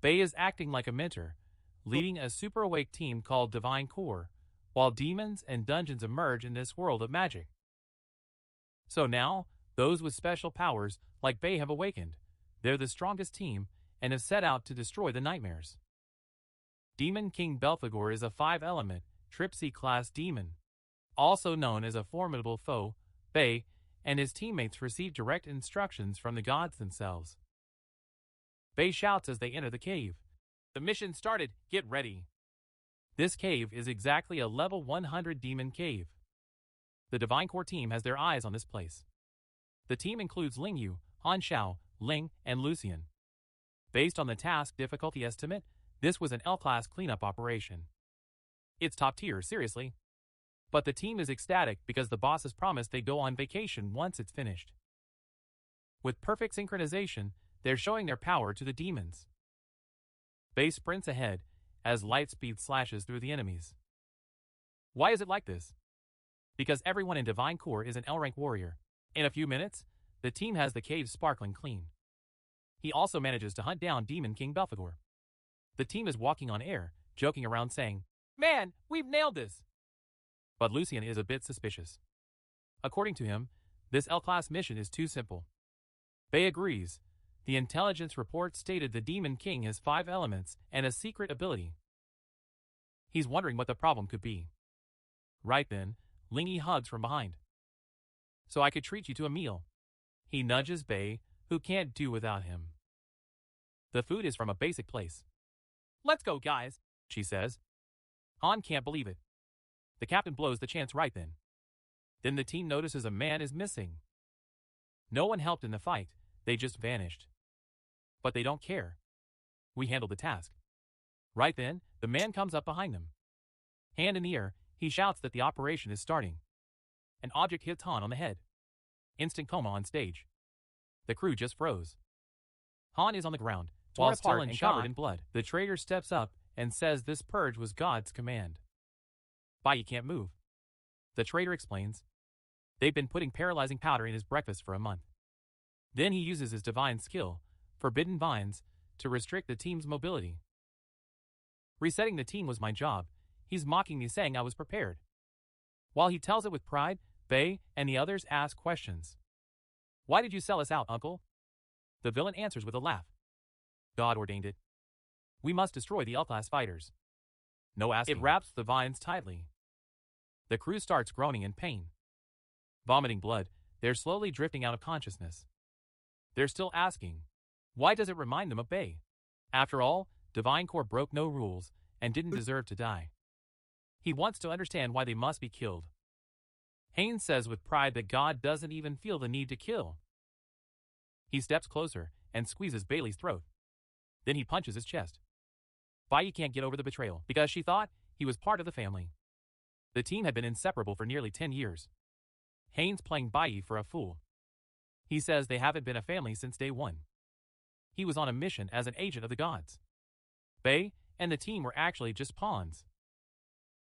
Bai is acting like a mentor, leading a super awake team called Divine Core, while demons and dungeons emerge in this world of magic. So now, those with special powers like Bai have awakened. They're the strongest team and have set out to destroy the nightmares. Demon King Belphegor is a 5-element, Tripsy-class demon. Also known as a formidable foe, Bai and his teammates receive direct instructions from the gods themselves. Bai shouts as they enter the cave. The mission started, get ready. This cave is exactly a level 100 demon cave. The Divine Core team has their eyes on this place. The team includes Ling Yu, Han Xiao, Ling, and Lucian. Based on the task difficulty estimate, this was an L-class cleanup operation. It's top tier, seriously. But the team is ecstatic because the bosses promised they'd go on vacation once it's finished. With perfect synchronization, they're showing their power to the demons. Bai sprints ahead as light speed slashes through the enemies. Why is it like this? Because everyone in Divine Core is an L-rank warrior. In a few minutes, the team has the cave sparkling clean. He also manages to hunt down Demon King Belphegor. The team is walking on air, joking around saying, "Man, we've nailed this!" But Lucian is a bit suspicious. According to him, this L-class mission is too simple. Bai agrees. The intelligence report stated the Demon King has 5 elements and a secret ability. He's wondering what the problem could be. Right then, Ling Yi hugs from behind. "So I could treat you to a meal." He nudges Bai, who can't do without him. The food is from a basic place. "Let's go, guys," she says. Han can't believe it. The captain blows the chance right then. Then the team notices a man is missing. No one helped in the fight, they just vanished. But they don't care. We handled the task. Right then, the man comes up behind them. Hand in the air, he shouts that the operation is starting. An object hits Han on the head. Instant coma on stage. The crew just froze. Han is on the ground, torn apart and covered in blood. The traitor steps up and says this purge was God's command. Bai Yi can't move. The traitor explains. They've been putting paralyzing powder in his breakfast for a month. Then he uses his divine skill, Forbidden Vines, to restrict the team's mobility. Resetting the team was my job. He's mocking me saying I was prepared. While he tells it with pride, Bai and the others ask questions. "Why did you sell us out, uncle?" The villain answers with a laugh. "God ordained it. We must destroy the L-class fighters." No asking. It wraps the vines tightly. The crew starts groaning in pain. Vomiting blood, they're slowly drifting out of consciousness. They're still asking, why does it remind them of Bai? After all, Divine Core broke no rules and didn't deserve to die. He wants to understand why they must be killed. Haynes says with pride that God doesn't even feel the need to kill. He steps closer and squeezes Bailey's throat. Then he punches his chest. Bai Yi can't get over the betrayal because she thought he was part of the family. The team had been inseparable for nearly 10 years. Haynes playing Bai Yi for a fool. He says they haven't been a family since day one. He was on a mission as an agent of the gods. Bai and the team were actually just pawns.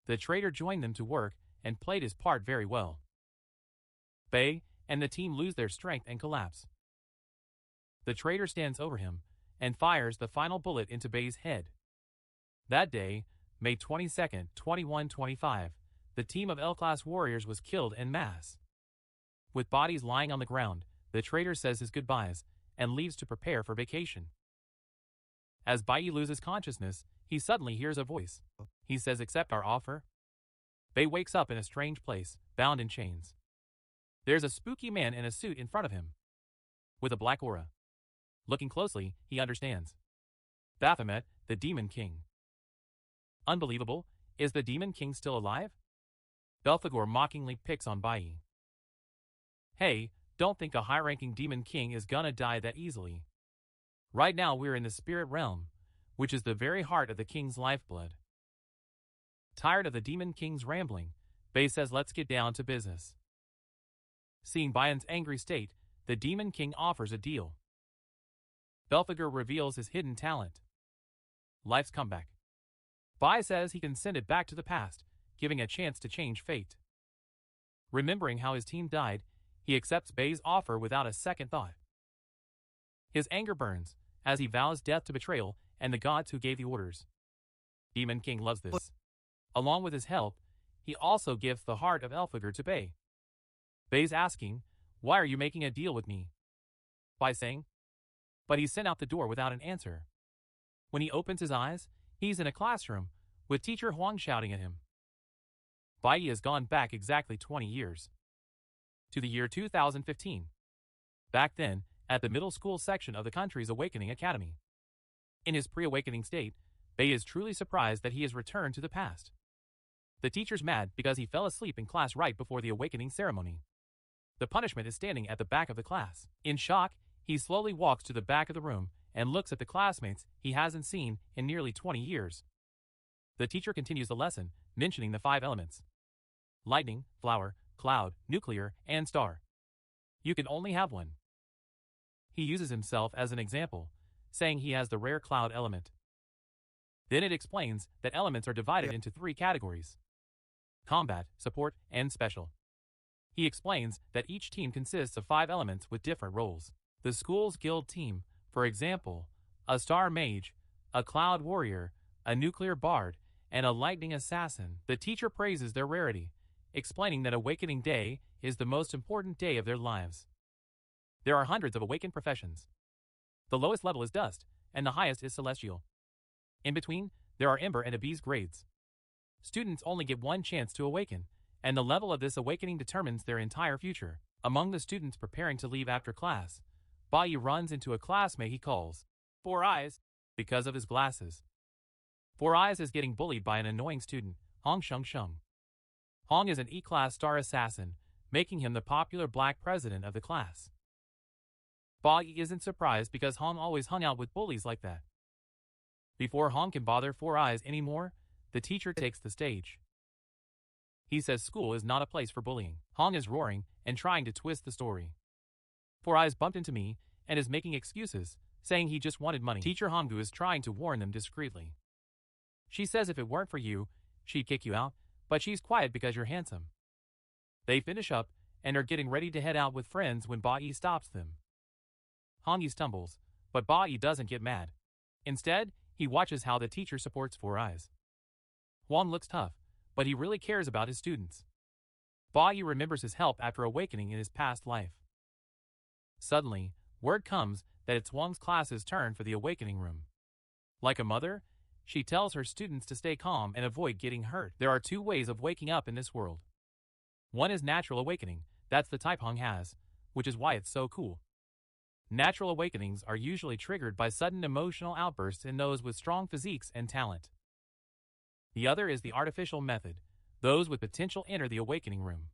The traitor joined them to work and played his part very well. Bai and the team lose their strength and collapse. The traitor stands over him and fires the final bullet into Bai's head. That day, May 22nd, 2125, the team of L-class warriors was killed en masse. With bodies lying on the ground, the traitor says his goodbyes and leaves to prepare for vacation. As Bai Yi loses consciousness, he suddenly hears a voice. He says, "Accept our offer." Bai wakes up in a strange place, bound in chains. There's a spooky man in a suit in front of him, with a black aura. Looking closely, he understands. Baphomet, the Demon King. Unbelievable, is the Demon King still alive? Belphegor mockingly picks on Bai Yi. Hey, don't think a high-ranking Demon King is gonna die that easily. Right now we're in the spirit realm, which is the very heart of the King's lifeblood. Tired of the Demon King's rambling, Bai says let's get down to business. Seeing Bai's angry state, the Demon King offers a deal. Belphegor reveals his hidden talent. Life's comeback. Bai says he can send it back to the past, giving a chance to change fate. Remembering how his team died, he accepts Bai's offer without a second thought. His anger burns, as he vows death to betrayal and the gods who gave the orders. Demon King loves this. Along with his help, he also gives the heart of Elphegor to Bai. Bai's asking, "Why are you making a deal with me?" Bai saying, but he's sent out the door without an answer. When he opens his eyes, he's in a classroom, with teacher Huang shouting at him. Bai Yi has gone back exactly 20 years. To the year 2015. Back then, at the middle school section of the country's Awakening Academy. In his pre-awakening state, Bai is truly surprised that he has returned to the past. The teacher's mad because he fell asleep in class right before the awakening ceremony. The punishment is standing at the back of the class. In shock, he slowly walks to the back of the room and looks at the classmates he hasn't seen in nearly 20 years. The teacher continues the lesson, mentioning the 5 elements: lightning, flower, cloud, nuclear, and star. You can only have one. He uses himself as an example, saying he has the rare cloud element. Then it explains that elements are divided into 3 categories: combat, support, and special. He explains that each team consists of 5 elements with different roles. The school's guild team, for example, a star mage, a cloud warrior, a nuclear bard, and a lightning assassin. The teacher praises their rarity, explaining that Awakening Day is the most important day of their lives. There are hundreds of awakened professions. The lowest level is dust, and the highest is celestial. In between, there are ember and abyss grades. Students only get one chance to awaken, and the level of this awakening determines their entire future. Among the students preparing to leave after class, Bai Yi runs into a classmate he calls Four Eyes because of his glasses. Four Eyes is getting bullied by an annoying student, Hong Sheng Sheng. Hong is an E-class star assassin, making him the popular black president of the class. Bai Yi isn't surprised because Hong always hung out with bullies like that. Before Hong can bother Four Eyes anymore, the teacher takes the stage. He says school is not a place for bullying. Hong is roaring and trying to twist the story. Four Eyes bumped into me and is making excuses, saying he just wanted money. Teacher Honggu is trying to warn them discreetly. She says if it weren't for you, she'd kick you out, but she's quiet because you're handsome. They finish up and are getting ready to head out with friends when Bai Yi stops them. Hongyi stumbles, but Bai Yi doesn't get mad. Instead, he watches how the teacher supports Four Eyes. Huang looks tough, but he really cares about his students. Bai Yi remembers his help after awakening in his past life. Suddenly, word comes that it's Huang's class's turn for the awakening room. Like a mother, she tells her students to stay calm and avoid getting hurt. There are 2 ways of waking up in this world. One is natural awakening, that's the type Hong has, which is why it's so cool. Natural awakenings are usually triggered by sudden emotional outbursts in those with strong physiques and talent. The other is the artificial method. Those with potential enter the awakening room.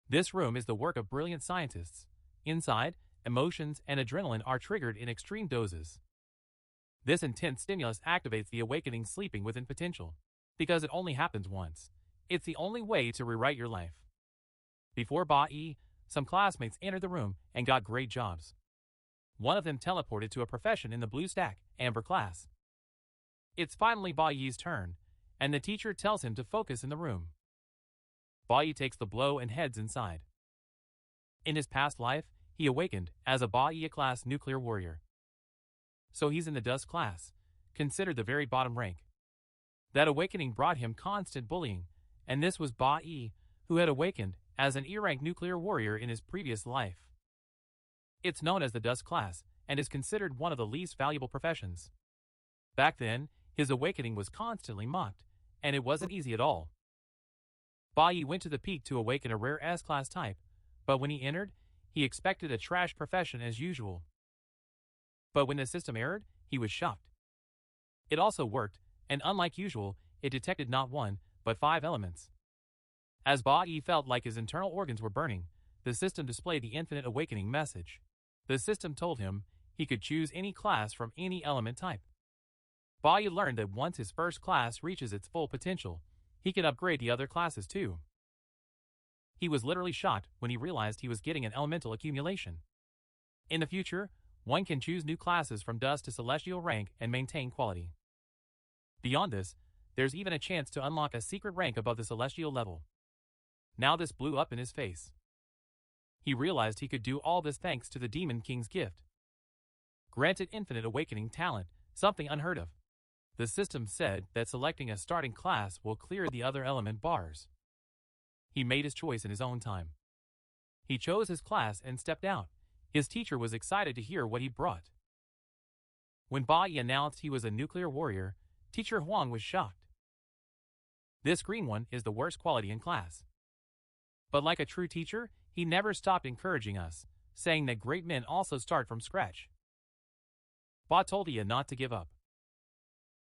This room is the work of brilliant scientists. Inside, emotions and adrenaline are triggered in extreme doses. This intense stimulus activates the awakening sleeping within potential. Because it only happens once. It's the only way to rewrite your life. Before Bai Yi, some classmates entered the room and got great jobs. One of them teleported to a profession in the blue stack, Amber class. It's finally Bai Yi's turn, and the teacher tells him to focus in the room. Bai Yi takes the blow and heads inside. In his past life, he awakened as a Bai Yi class nuclear warrior. So he's in the dust class, considered the very bottom rank. That awakening brought him constant bullying, and this was Bai Yi, who had awakened as an E-rank nuclear warrior in his previous life. It's known as the dust class, and is considered one of the least valuable professions. Back then, his awakening was constantly mocked, and it wasn't easy at all. Bai Yi went to the peak to awaken a rare S-class type, but when he entered, he expected a trash profession as usual. But when the system errored, he was shocked. It also worked, and unlike usual, it detected not 1, but 5 elements. As Bai Yi felt like his internal organs were burning, the system displayed the infinite awakening message. The system told him he could choose any class from any element type. Bai Yi learned that once his first class reaches its full potential, he can upgrade the other classes too. He was literally shocked when he realized he was getting an elemental accumulation. In the future, one can choose new classes from dust to celestial rank and maintain quality. Beyond this, there's even a chance to unlock a secret rank above the celestial level. Now this blew up in his face. He realized he could do all this thanks to the Demon King's gift. Granted infinite awakening talent, something unheard of. The system said that selecting a starting class will clear the other element bars. He made his choice in his own time. He chose his class and stepped out. His teacher was excited to hear what he brought. When Bai Yi announced he was a nuclear warrior, Teacher Huang was shocked. This green one is the worst quality in class. But like a true teacher, he never stopped encouraging us, saying that great men also start from scratch. Ba told Yi not to give up.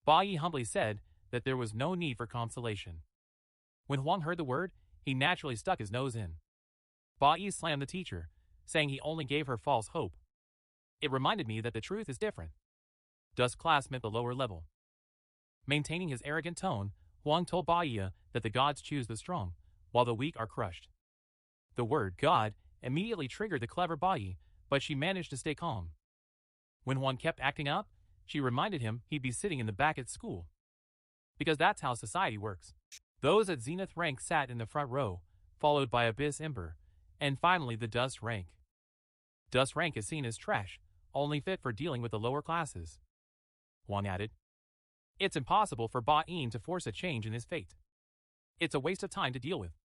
Bai Yi humbly said that there was no need for consolation. When Huang heard the word, he naturally stuck his nose in. Bai Yi slammed the teacher, saying he only gave her false hope. It reminded me that the truth is different. Dust class meant the lower level. Maintaining his arrogant tone, Huang told Bai Yi that the gods choose the strong, while the weak are crushed. The word God immediately triggered the clever Bai Yi, but she managed to stay calm. When Huang kept acting up, she reminded him he'd be sitting in the back at school. Because that's how society works. Those at Zenith rank sat in the front row, followed by Abyss Ember, and finally the Dust rank. Dust rank is seen as trash, only fit for dealing with the lower classes. Huang added, "It's impossible for Bai Yi to force a change in his fate. It's a waste of time to deal with."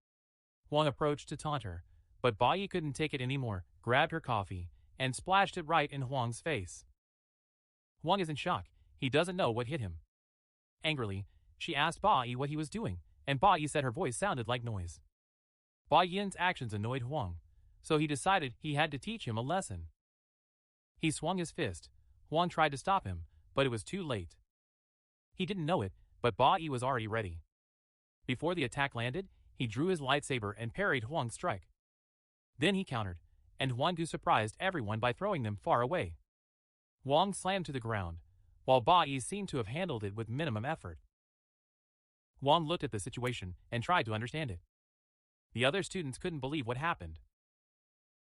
Huang approached to taunt her, but Bai Yi couldn't take it anymore, grabbed her coffee, and splashed it right in Huang's face. Huang is in shock. He doesn't know what hit him. Angrily, she asked Bai Yi what he was doing, and Bai Yi said her voice sounded like noise. Bai Yin's actions annoyed Huang, so he decided he had to teach him a lesson. He swung his fist. Huang tried to stop him, but it was too late. He didn't know it, but Bai Yi was already ready. Before the attack landed, he drew his lightsaber and parried Huang's strike. Then he countered, and Huang surprised everyone by throwing them far away. Huang slammed to the ground, while Bai Yi seemed to have handled it with minimum effort. Huang looked at the situation and tried to understand it. The other students couldn't believe what happened.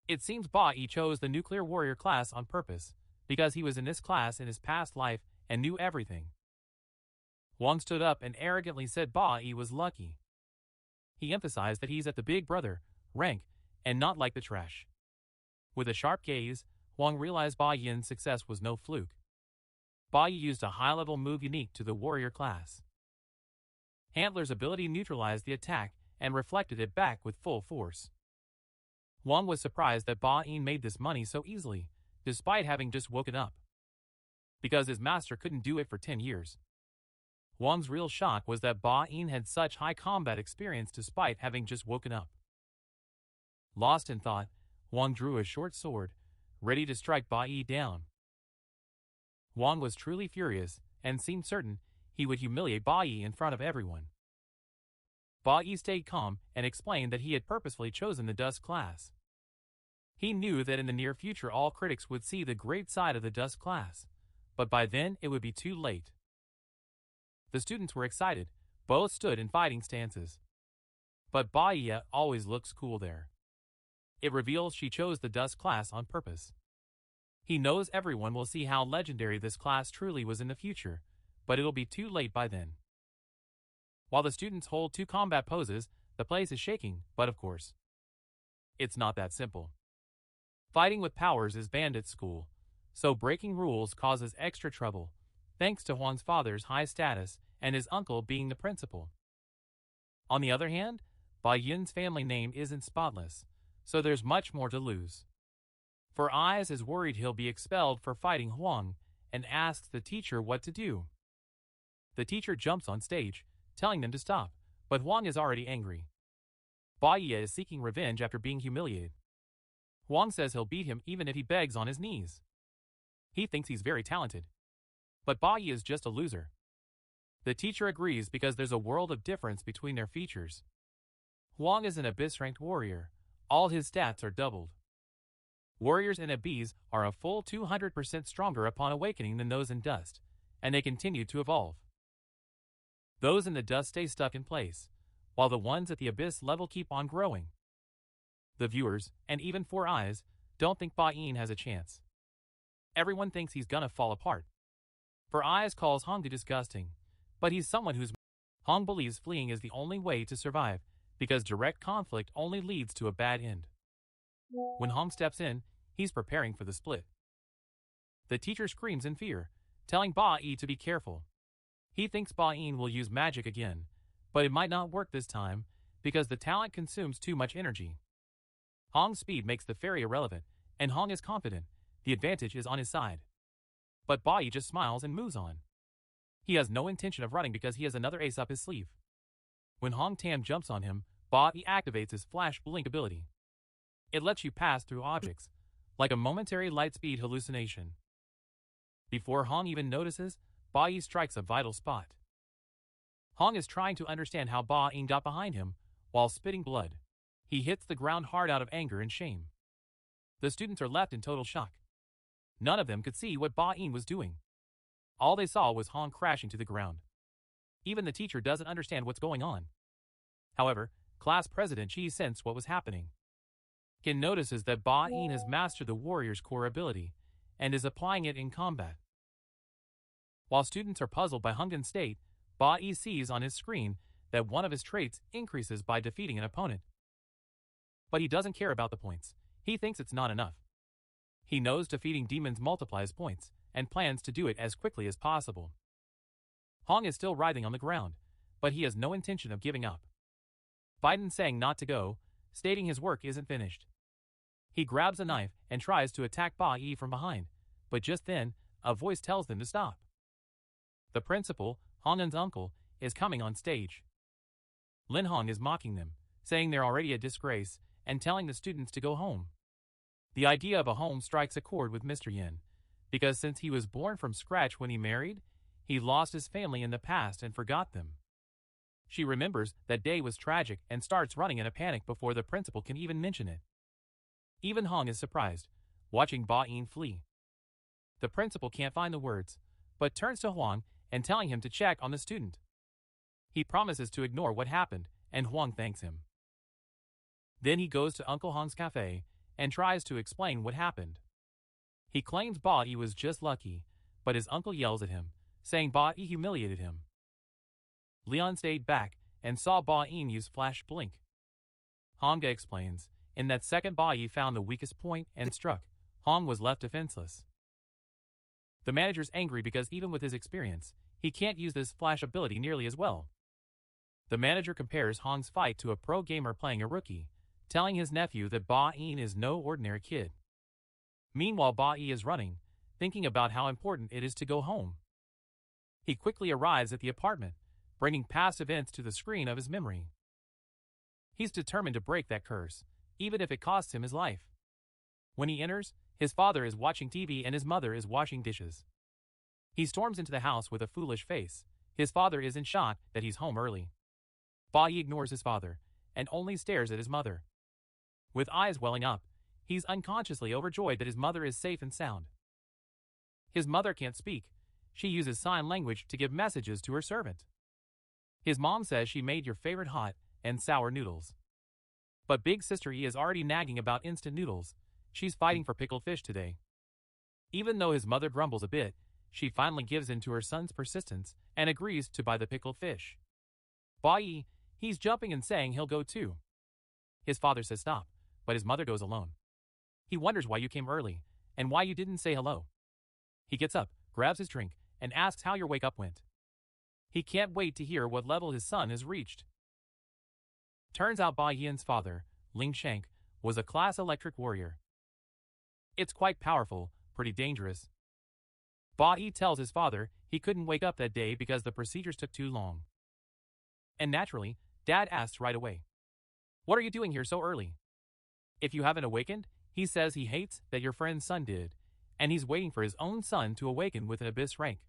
It seems Bai Yi chose the nuclear warrior class on purpose, because he was in this class in his past life and knew everything. Huang stood up and arrogantly said Bai Yi was lucky. He emphasized that he's at the big brother rank and not like the trash. With a sharp gaze, Huang realized Bai Yin's success was no fluke. Bai Yi used a high-level move unique to the warrior class. Handler's ability neutralized the attack and reflected it back with full force. Huang was surprised that Bai Yi made this money so easily, despite having just woken up. Because his master couldn't do it for 10 years. Huang's real shock was that Bai Yi had such high combat experience despite having just woken up. Lost in thought, Huang drew a short sword, ready to strike Bai Yi down. Huang was truly furious and seemed certain he would humiliate Bai Yi in front of everyone. Bai Yi stayed calm and explained that he had purposefully chosen the Dust class. He knew that in the near future all critics would see the great side of the Dust class, but by then it would be too late. The students were excited. Both stood in fighting stances. But Bai Yi always looks cool there. It reveals she chose the Dust class on purpose. He knows everyone will see how legendary this class truly was in the future, but it'll be too late by then. While the students hold 2 combat poses, the place is shaking, but of course, it's not that simple. Fighting with powers is banned at school, so breaking rules causes extra trouble, thanks to Huang's father's high status and his uncle being the principal. On the other hand, Bai Yin's family name isn't spotless, so there's much more to lose. For Eyes is worried he'll be expelled for fighting Huang and asks the teacher what to do. The teacher jumps on stage, telling them to stop, but Huang is already angry. Bai Yi is seeking revenge after being humiliated. Huang says he'll beat him even if he begs on his knees. He thinks he's very talented. But Bai Yi is just a loser. The teacher agrees because there's a world of difference between their features. Huang is an Abyss-ranked warrior. All his stats are doubled. Warriors in Abyss are a full 200% stronger upon awakening than those in Dust, and they continue to evolve. Those in the Dust stay stuck in place, while the ones at the Abyss level keep on growing. The viewers, and even 4 Eyes, don't think Bai Yi has a chance. Everyone thinks he's gonna fall apart. For Eyes calls Hong disgusting, but he's someone who's... Hong believes fleeing is the only way to survive, because direct conflict only leads to a bad end. When Hong steps in, he's preparing for the split. The teacher screams in fear, telling Bai Yi to be careful. He thinks Bai Yi will use magic again, but it might not work this time because the talent consumes too much energy. Hong's speed makes the fairy irrelevant, and Hong is confident the advantage is on his side. But Bai Yi just smiles and moves on. He has no intention of running because he has another ace up his sleeve. When Hong Tam jumps on him, Bai Yi activates his flash blink ability. It lets you pass through objects, like a momentary light speed hallucination. Before Hong even notices, Bai Yi strikes a vital spot. Hong is trying to understand how Bai Yi got behind him while spitting blood. He hits the ground hard out of anger and shame. The students are left in total shock. None of them could see what Bai Yi was doing. All they saw was Hong crashing to the ground. Even the teacher doesn't understand what's going on. However, class president Chi sensed what was happening. He notices that Bai Yi has mastered the warrior's core ability and is applying it in combat. While students are puzzled by Hungan's state, Bai Yi sees on his screen that one of his traits increases by defeating an opponent. But he doesn't care about the points. He thinks it's not enough. He knows defeating demons multiplies points and plans to do it as quickly as possible. Hong is still writhing on the ground, but he has no intention of giving up. Biden's saying not to go, stating his work isn't finished. He grabs a knife and tries to attack Bai Yi from behind, but just then, a voice tells them to stop. The principal, Hong'un's uncle, is coming on stage. Lin Hong is mocking them, saying they're already a disgrace and telling the students to go home. The idea of a home strikes a chord with Mr. Yin, because since he was born from scratch when he married, he lost his family in the past and forgot them. She remembers that day was tragic and starts running in a panic before the principal can even mention it. Even Hong is surprised, watching Bai Yi flee. The principal can't find the words, but turns to Huang and telling him to check on the student. He promises to ignore what happened, and Huang thanks him. Then he goes to Uncle Hong's cafe and tries to explain what happened. He claims Bai Yi was just lucky, but his uncle yells at him, saying Bai Yi humiliated him. Leon stayed back and saw Bai Yi use flash blink. Hongga explains, in that second Bai Yi found the weakest point and struck. Hong was left defenseless. The manager's angry because even with his experience, he can't use this flash ability nearly as well. The manager compares Hong's fight to a pro gamer playing a rookie, telling his nephew that Bai Yi is no ordinary kid. Meanwhile, Bai Yi is running, thinking about how important it is to go home. He quickly arrives at the apartment, bringing past events to the screen of his memory. He's determined to break that curse, even if it costs him his life. When he enters, his father is watching TV and his mother is washing dishes. He storms into the house with a foolish face. His father is in shock that he's home early. Bai Yi ignores his father and only stares at his mother. With eyes welling up, he's unconsciously overjoyed that his mother is safe and sound. His mother can't speak. She uses sign language to give messages to her servant. His mom says she made your favorite hot and sour noodles. But big sister E is already nagging about instant noodles. She's fighting for pickled fish today. Even though his mother grumbles a bit, she finally gives in to her son's persistence and agrees to buy the pickled fish. Bai Yi, he's jumping and saying he'll go too. His father says stop, but his mother goes alone. He wonders why you came early and why you didn't say hello. He gets up, grabs his drink, and asks how your wake-up went. He can't wait to hear what level his son has reached. Turns out Bai Yin's father, Ling Shank, was a class electric warrior. It's quite powerful, pretty dangerous. Bai Yi tells his father he couldn't wake up that day because the procedures took too long. And naturally, Dad asks right away, "What are you doing here so early?" If you haven't awakened, he says he hates that your friend's son did, and he's waiting for his own son to awaken with an abyss rank.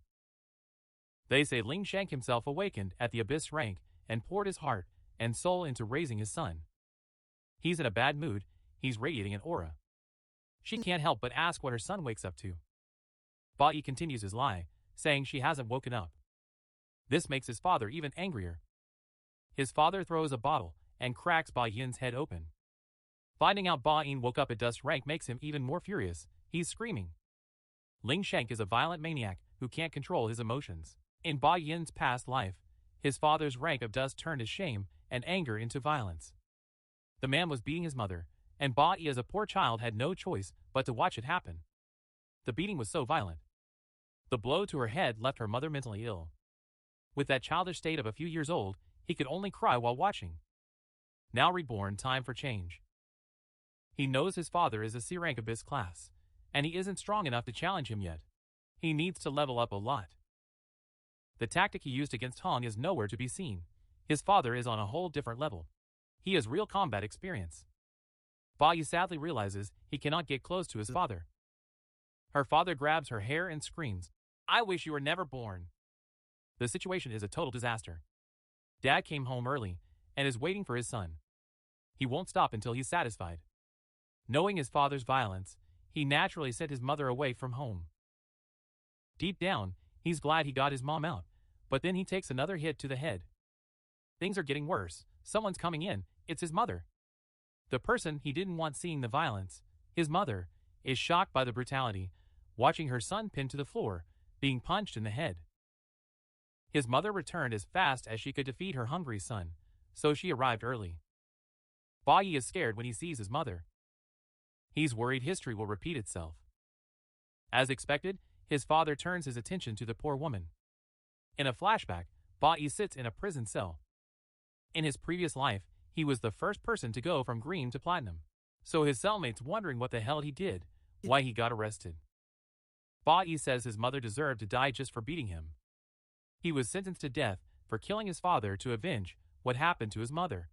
They say Ling Shank himself awakened at the abyss rank and poured his heart and soul into raising his son. He's in a bad mood, he's radiating an aura. She can't help but ask what her son wakes up to. Bai Yi continues his lie, saying she hasn't woken up. This makes his father even angrier. His father throws a bottle and cracks Bai Yin's head open. Finding out Bai Yin woke up at dust rank makes him even more furious. He's screaming. Ling Shank is a violent maniac who can't control his emotions. In Bai Yin's past life, his father's rank of dust turned his shame and anger into violence. The man was beating his mother, and Bai Yi as a poor child had no choice but to watch it happen. The beating was so violent. The blow to her head left her mother mentally ill. With that childish state of a few years old, he could only cry while watching. Now reborn, time for change. He knows his father is a C rank abyss class, and he isn't strong enough to challenge him yet. He needs to level up a lot. The tactic he used against Hong is nowhere to be seen. His father is on a whole different level. He has real combat experience. Bai Yi sadly realizes he cannot get close to his father. Her father grabs her hair and screams, "I wish you were never born." The situation is a total disaster. Dad came home early and is waiting for his son. He won't stop until he's satisfied. Knowing his father's violence, he naturally sent his mother away from home. Deep down, he's glad he got his mom out, but then he takes another hit to the head. Things are getting worse. Someone's coming in. It's his mother. The person he didn't want seeing the violence, his mother, is shocked by the brutality, watching her son pinned to the floor, being punched in the head. His mother returned as fast as she could defeat her hungry son, so she arrived early. Bai Yi is scared when he sees his mother. He's worried history will repeat itself. As expected, his father turns his attention to the poor woman. In a flashback, Bai Yi sits in a prison cell. In his previous life, he was the first person to go from green to platinum, so his cellmates wondering what the hell he did, why he got arrested. Bai Yi says his mother deserved to die just for beating him. He was sentenced to death for killing his father to avenge what happened to his mother.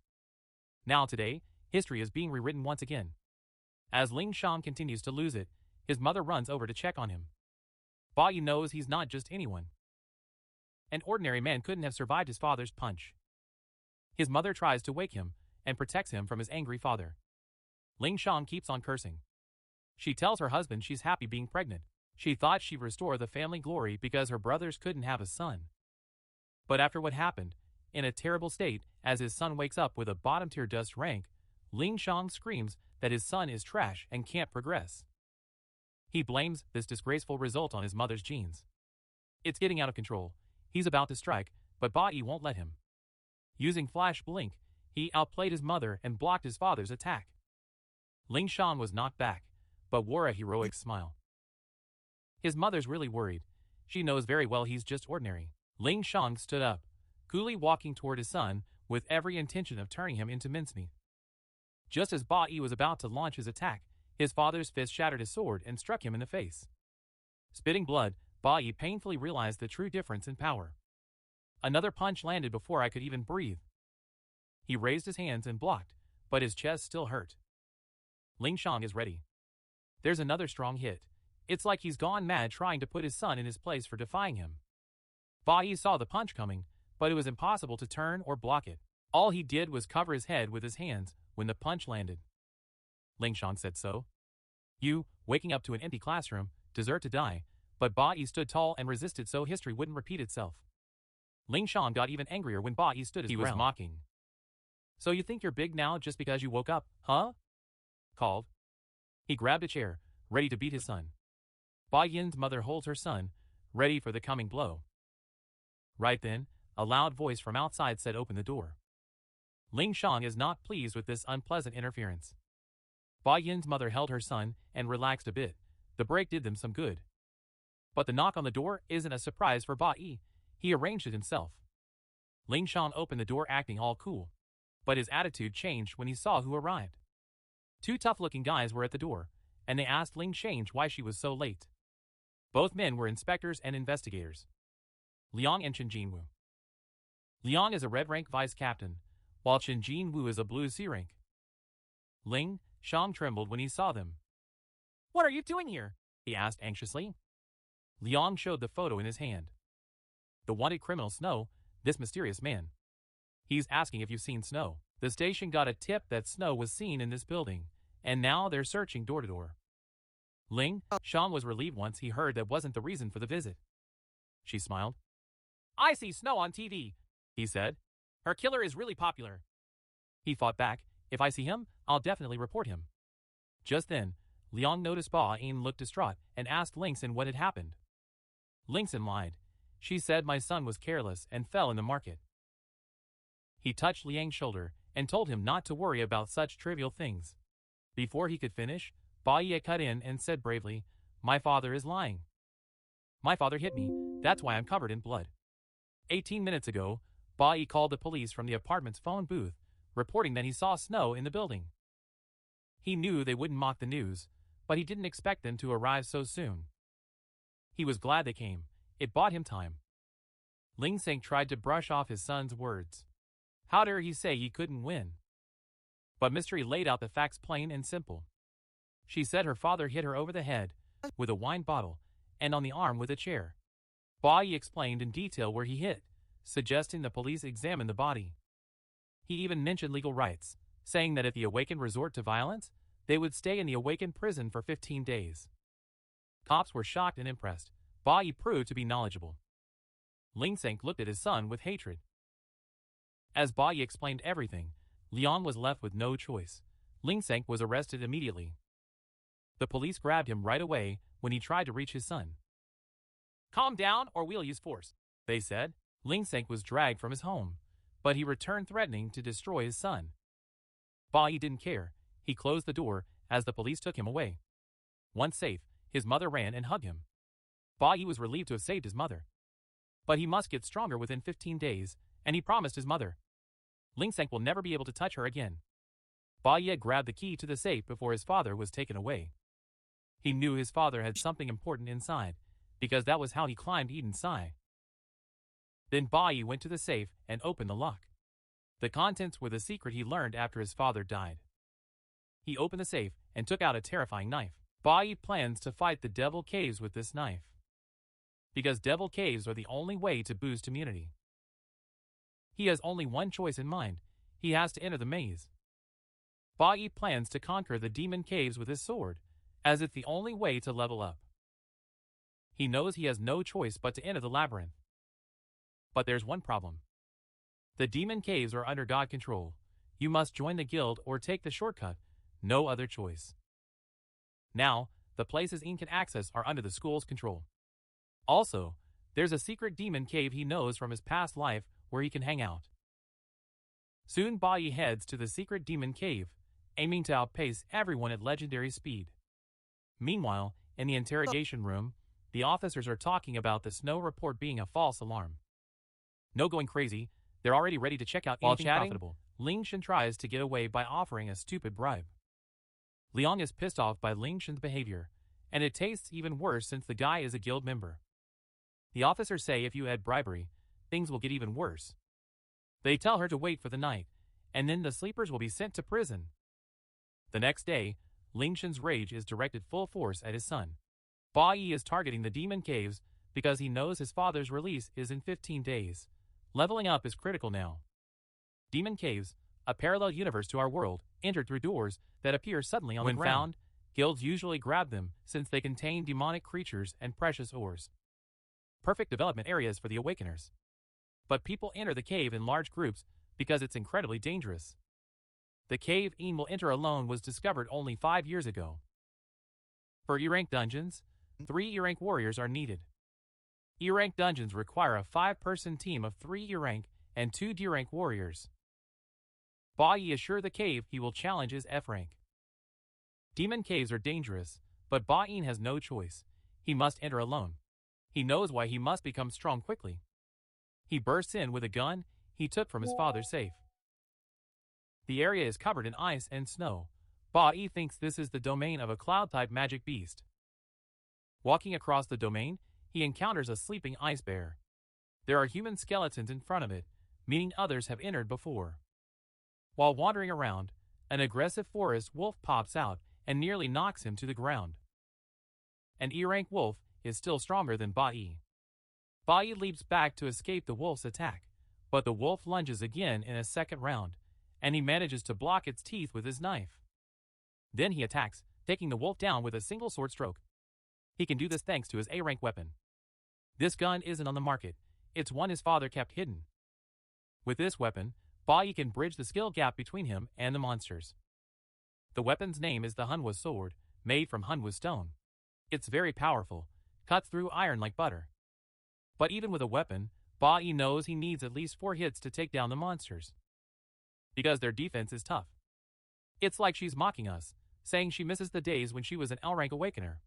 Now today, history is being rewritten once again. As Ling Shang continues to lose it, his mother runs over to check on him. Bai Yi knows he's not just anyone. An ordinary man couldn't have survived his father's punch. His mother tries to wake him and protects him from his angry father. Ling Shang keeps on cursing. She tells her husband she's happy being pregnant. She thought she'd restore the family glory because her brothers couldn't have a son. But after what happened, in a terrible state, as his son wakes up with a bottom-tier dust rank, Ling Shang screams that his son is trash and can't progress. He blames this disgraceful result on his mother's genes. It's getting out of control. He's about to strike, but Bai Yi won't let him. Using Flash Blink, he outplayed his mother and blocked his father's attack. Ling Shang was knocked back, but wore a heroic smile. His mother's really worried. She knows very well he's just ordinary. Ling Shang stood up, coolly walking toward his son with every intention of turning him into mincemeat. Just as Bai Yi was about to launch his attack, his father's fist shattered his sword and struck him in the face. Spitting blood, Bai Yi painfully realized the true difference in power. Another punch landed before I could even breathe. He raised his hands and blocked, but his chest still hurt. Ling Shang is ready. There's another strong hit. It's like he's gone mad trying to put his son in his place for defying him. Bai Yi saw the punch coming, but it was impossible to turn or block it. All he did was cover his head with his hands when the punch landed. Ling Shang said so. You, waking up to an empty classroom, deserve to die, but Bai Yi stood tall and resisted so history wouldn't repeat itself. Ling Shang got even angrier when Bai Yi stood his ground. He was mocking. So you think you're big now just because you woke up, huh? Called. He grabbed a chair, ready to beat his son. Bai Yin's mother holds her son, ready for the coming blow. Right then, a loud voice from outside said open the door. Ling Shang is not pleased with this unpleasant interference. Bai Yin's mother held her son and relaxed a bit. The break did them some good. But the knock on the door isn't a surprise for Bai Yi. He arranged it himself. Ling Shang opened the door acting all cool, but his attitude changed when he saw who arrived. Two tough-looking guys were at the door, and they asked Ling Shang why she was so late. Both men were inspectors and investigators. Liang and Chen Jinwu. Liang is a red rank vice captain, while Chen Jinwu is a blue C rank. Ling Shang trembled when he saw them. What are you doing here? He asked anxiously. Liang showed the photo in his hand. The wanted criminal Snow, this mysterious man. He's asking if you've seen Snow. The station got a tip that Snow was seen in this building, and now they're searching door to door. Ling Shang was relieved once he heard that wasn't the reason for the visit. She smiled. I see Snow on TV, he said. Her killer is really popular. He fought back. If I see him, I'll definitely report him. Just then, Liang noticed Bai Yi looked distraught and asked Lingxin what had happened. Lingxin lied. She said my son was careless and fell in the market. He touched Liang's shoulder and told him not to worry about such trivial things. Before he could finish, Bai Yi cut in and said bravely, my father is lying. My father hit me, that's why I'm covered in blood. 18 minutes ago, Bai Yi called the police from the apartment's phone booth, reporting that he saw snow in the building. He knew they wouldn't mock the news, but he didn't expect them to arrive so soon. He was glad they came. It bought him time. Ling Seng tried to brush off his son's words. How dare he say he couldn't win? But Mystery laid out the facts plain and simple. She said her father hit her over the head with a wine bottle and on the arm with a chair. Bai Yi explained in detail where he hit, suggesting the police examine the body. He even mentioned legal rights, saying that if the Awaken resort to violence, they would stay in the Awaken prison for 15 days. Cops were shocked and impressed. Bai Yi proved to be knowledgeable. Ling Seng looked at his son with hatred. As Bai Yi explained everything, Liang was left with no choice. Ling Seng was arrested immediately. The police grabbed him right away when he tried to reach his son. Calm down or we'll use force, they said. Ling Seng was dragged from his home, but he returned threatening to destroy his son. Bai Yi didn't care. He closed the door as the police took him away. Once safe, his mother ran and hugged him. Bai Yi was relieved to have saved his mother. But he must get stronger within 15 days, and he promised his mother. Ling Seng will never be able to touch her again. Bai Yi grabbed the key to the safe before his father was taken away. He knew his father had something important inside, because that was how he climbed Eden's Sai. Then Bai Yi went to the safe and opened the lock. The contents were the secret he learned after his father died. He opened the safe and took out a terrifying knife. Bai Yi plans to fight the Devil Caves with this knife. Because Devil Caves are the only way to boost immunity. He has only one choice in mind. He has to enter the maze. Bai Yi plans to conquer the Demon Caves with his sword, as it's the only way to level up. He knows he has no choice but to enter the labyrinth. But there's one problem. The Demon Caves are under God control. You must join the guild or take the shortcut. No other choice. Now, the places Ian can access are under the school's control. Also, there's a secret demon cave he knows from his past life where he can hang out. Soon Bai Yi heads to the secret demon cave, aiming to outpace everyone at legendary speed. Meanwhile, in the interrogation room, the officers are talking about the snow report being a false alarm. No going crazy, they're already ready to check out anything profitable. Ling Shen tries to get away by offering a stupid bribe. Liang is pissed off by Ling Shen's behavior, and it tastes even worse since the guy is a guild member. The officers say if you add bribery, things will get even worse. They tell her to wait for the night, and then the sleepers will be sent to prison. The next day, Ling Shen's rage is directed full force at his son. Bai Yi is targeting the demon caves because he knows his father's release is in 15 days. Leveling up is critical now. Demon caves, a parallel universe to our world, entered through doors that appear suddenly on the ground. When found, guilds usually grab them since they contain demonic creatures and precious ores. Perfect development areas for the Awakeners. But people enter the cave in large groups because it's incredibly dangerous. The cave Ian will enter alone was discovered only 5 years ago. For E-rank dungeons, 3 E-rank warriors are needed. E-rank dungeons require a 5-person team of 3 E-rank and 2 D-rank warriors. Bai Yi assures the cave he will challenge his F-rank. Demon caves are dangerous, but Bai Yi has no choice. He must enter alone. He knows why he must become strong quickly. He bursts in with a gun he took from his father's safe. The area is covered in ice and snow. Bai Yi thinks this is the domain of a cloud-type magic beast. Walking across the domain, he encounters a sleeping ice bear. There are human skeletons in front of it, meaning others have entered before. While wandering around, an aggressive forest wolf pops out and nearly knocks him to the ground. An E-rank wolf is still stronger than Bai Yi. Bai Yi leaps back to escape the wolf's attack, but the wolf lunges again in a second round, and he manages to block its teeth with his knife. Then he attacks, taking the wolf down with a single sword stroke. He can do this thanks to his A-rank weapon. This gun isn't on the market, it's one his father kept hidden. With this weapon, Bai Yi can bridge the skill gap between him and the monsters. The weapon's name is the Manhua sword, made from Manhua stone. It's very powerful, cuts through iron like butter. But even with a weapon, Bai Yi knows he needs at least 4 hits to take down the monsters. Because their defense is tough. It's like she's mocking us, saying she misses the days when she was an L-rank awakener.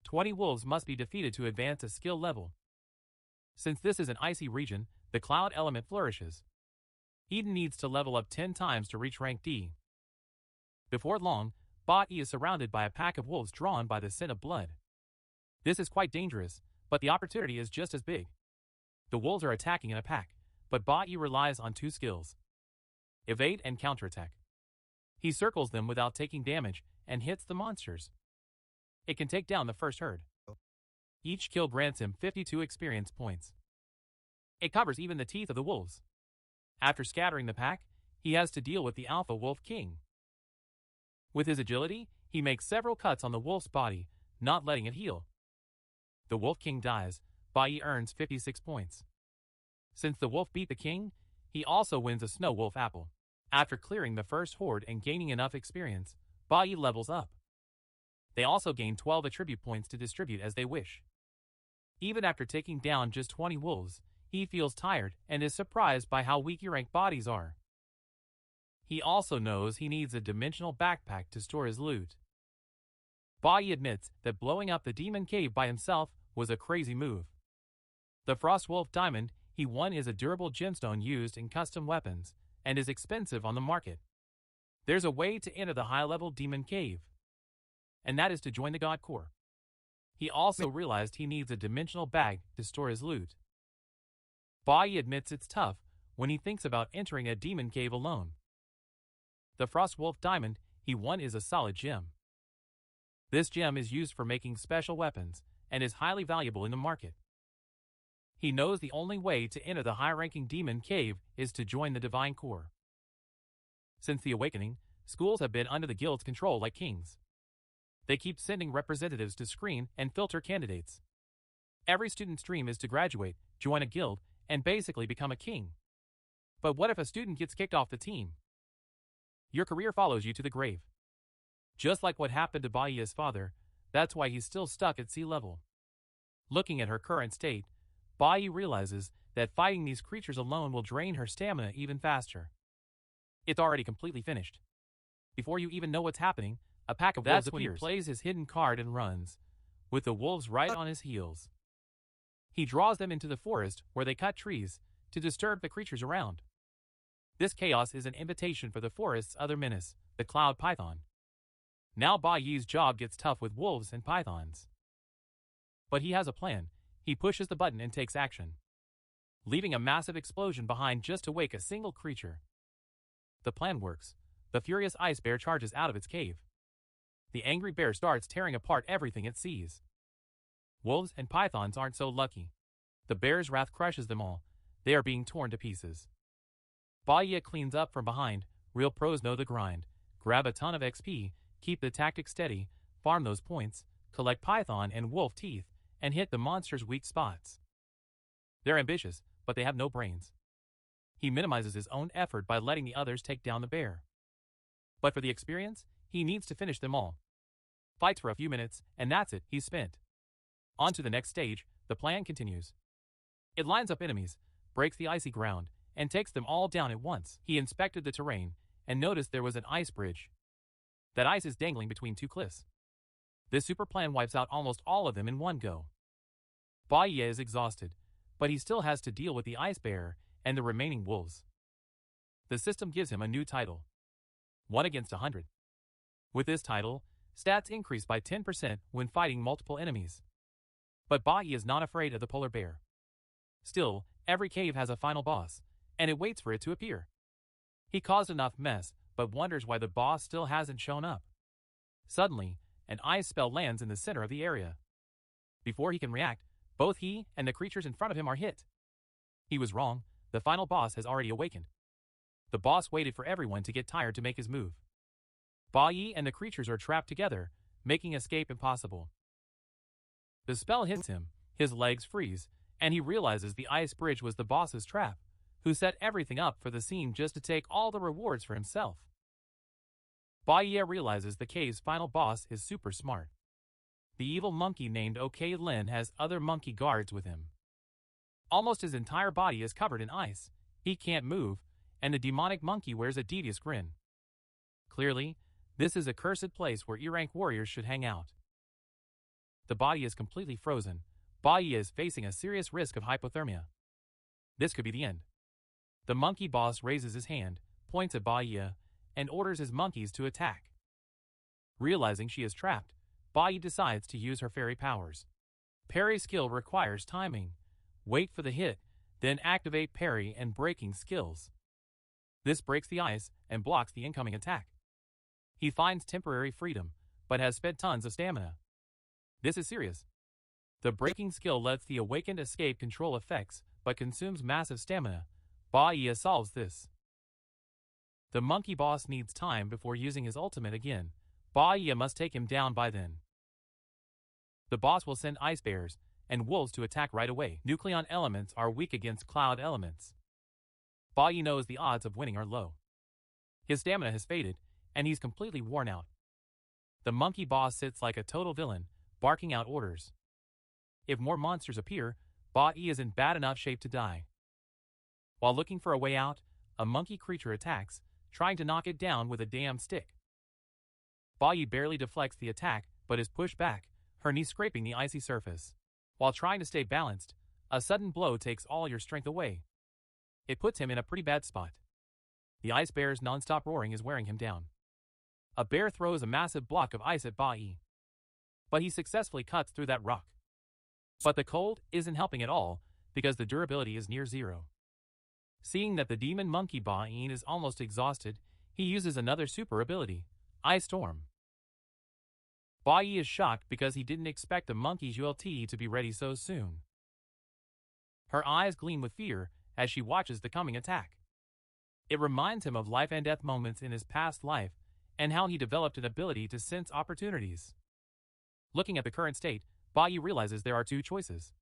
20 wolves must be defeated to advance a skill level. Since this is an icy region, the cloud element flourishes. Eden needs to level up 10 times to reach rank D. Before long, Bai Yi is surrounded by a pack of wolves drawn by the scent of blood. This is quite dangerous, but the opportunity is just as big. The wolves are attacking in a pack, but Bai Yi relies on 2 skills: evade and counterattack. He circles them without taking damage and hits the monsters. It can take down the first herd. Each kill grants him 52 experience points. It covers even the teeth of the wolves. After scattering the pack, he has to deal with the Alpha Wolf King. With his agility, he makes several cuts on the wolf's body, not letting it heal. The Wolf King dies. Bai Yi earns 56 points. Since the wolf beat the king, he also wins a Snow Wolf apple. After clearing the first horde and gaining enough experience, Bai Yi levels up. They also gain 12 attribute points to distribute as they wish. Even after taking down just 20 wolves, he feels tired and is surprised by how weak E-rank bodies are. He also knows he needs a dimensional backpack to store his loot. Bai Yi admits that blowing up the demon cave by himself was a crazy move. The Frost Wolf Diamond he won is a durable gemstone used in custom weapons and is expensive on the market. There's a way to enter the high-level demon cave, and that is to join the God Core. He also realized he needs a dimensional bag to store his loot. Bai Yi admits it's tough when he thinks about entering a demon cave alone. The Frost Wolf Diamond he won is a solid gem. This gem is used for making special weapons and is highly valuable in the market. He knows the only way to enter the high-ranking demon cave is to join the Divine Core. Since the Awakening, schools have been under the guild's control like kings. They keep sending representatives to screen and filter candidates. Every student's dream is to graduate, join a guild, and basically become a king. But what if a student gets kicked off the team? Your career follows you to the grave. Just like what happened to Bai Yi's father, that's why he's still stuck at sea level. Looking at her current state, Bai Yi realizes that fighting these creatures alone will drain her stamina even faster. It's already completely finished. Before you even know what's happening, a pack of wolves appears. That's when he plays his hidden card and runs, with the wolves right on his heels. He draws them into the forest where they cut trees to disturb the creatures around. This chaos is an invitation for the forest's other menace, the Cloud Python. Now Bai Yi's job gets tough with wolves and pythons. But he has a plan. He pushes the button and takes action, leaving a massive explosion behind just to wake a single creature. The plan works. The furious ice bear charges out of its cave. The angry bear starts tearing apart everything it sees. Wolves and pythons aren't so lucky. The bear's wrath crushes them all. They are being torn to pieces. Bai Yi cleans up from behind. Real pros know the grind. Grab a ton of XP, keep the tactic steady, farm those points, collect python and wolf teeth, and hit the monster's weak spots. They're ambitious, but they have no brains. He minimizes his own effort by letting the others take down the bear. But for the experience, he needs to finish them all. Fights for a few minutes, and that's it, he's spent. On to the next stage, the plan continues. It lines up enemies, breaks the icy ground, and takes them all down at once. He inspected the terrain, and noticed there was an ice bridge. That ice is dangling between 2 cliffs. This super plan wipes out almost all of them in one go. Bai Yi is exhausted, but he still has to deal with the ice bear and the remaining wolves. The system gives him a new title. 1 against 100. With this title, stats increase by 10% when fighting multiple enemies. But Bai Yi is not afraid of the polar bear. Still, every cave has a final boss, and it waits for it to appear. He caused enough mess, but wonders why the boss still hasn't shown up. Suddenly, an ice spell lands in the center of the area. Before he can react, both he and the creatures in front of him are hit. He was wrong, the final boss has already awakened. The boss waited for everyone to get tired to make his move. Bai Yi and the creatures are trapped together, making escape impossible. The spell hits him, his legs freeze, and he realizes the ice bridge was the boss's trap, who set everything up for the scene just to take all the rewards for himself. Bai Yi realizes the cave's final boss is super smart. The evil monkey named OK Lin has other monkey guards with him. Almost his entire body is covered in ice. He can't move, and the demonic monkey wears a devious grin. Clearly, this is a cursed place where E-rank warriors should hang out. the body is completely frozen. Bai Yi is facing a serious risk of hypothermia. This could be the end. The monkey boss raises his hand, points at Bai Yi, and orders his monkeys to attack. Realizing she is trapped, Bai Yi decides to use her fairy powers. Parry skill requires timing. Wait for the hit, then activate parry and breaking skills. This breaks the ice and blocks the incoming attack. He finds temporary freedom, but has spent tons of stamina. This is serious. The breaking skill lets the awakened escape control effects, but consumes massive stamina. Bai Yi solves this. The monkey boss needs time before using his ultimate again. Bai Yi must take him down by then. The boss will send ice bears and wolves to attack right away. Nucleon elements are weak against cloud elements. Bai Yi knows the odds of winning are low. His stamina has faded, and he's completely worn out. The monkey boss sits like a total villain, barking out orders. If more monsters appear, Bai Yi is in bad enough shape to die. While looking for a way out, a monkey creature attacks, trying to knock it down with a damn stick. Bai Yi barely deflects the attack, but is pushed back, her knee scraping the icy surface. While trying to stay balanced, a sudden blow takes all your strength away. It puts him in a pretty bad spot. The ice bear's non-stop roaring is wearing him down. A bear throws a massive block of ice at Bai Yi, but he successfully cuts through that rock. But the cold isn't helping at all, because the durability is near zero. Seeing that the demon monkey Bai Yi is almost exhausted, he uses another super ability, Ice Storm. Bai Yi is shocked because he didn't expect the monkey's ULT to be ready so soon. Her eyes gleam with fear as she watches the coming attack. It reminds him of life and death moments in his past life and how he developed an ability to sense opportunities. Looking at the current state, Bai Yi realizes there are two choices.